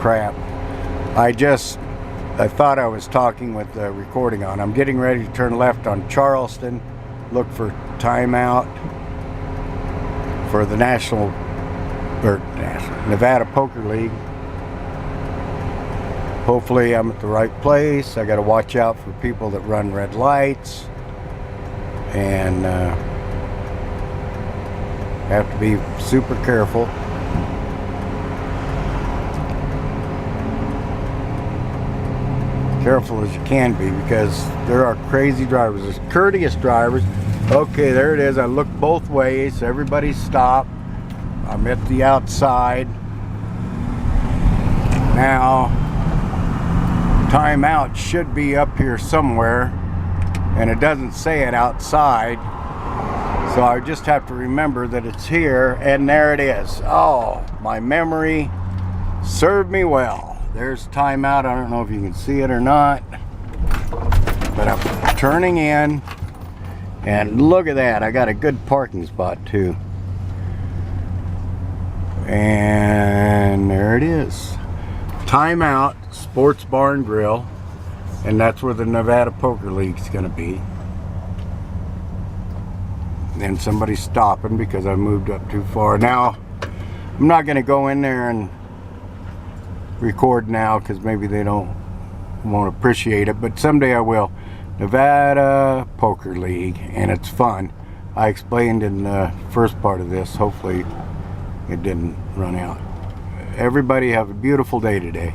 crap. I thought I was talking with the recording on. I'm getting ready to turn left on Charleston, look for timeout for the Nevada Poker League. Hopefully I'm at the right place. I got to watch out for people that run red lights, and have to be super careful. Careful as you can be, because there are crazy drivers. There's courteous drivers. Okay, there it is. I looked both ways. Everybody stopped. I'm at the outside. Now, timeout should be up here somewhere, and it doesn't say it outside. So I just have to remember that it's here, and there it is. Oh, my memory served me well. There's timeout. I don't know if you can see it or not, but I'm turning in, and look at that. I got a good parking spot too. And there it is. Timeout, Sports Bar and Grill, and that's where the Nevada Poker League's gonna be. And somebody's stopping because I moved up too far. Now, I'm not gonna go in there and record now because maybe they won't appreciate it, but someday I will. Nevada Poker League, and it's fun. I explained in the first part of this. Hopefully it didn't run out. Everybody have a beautiful day today.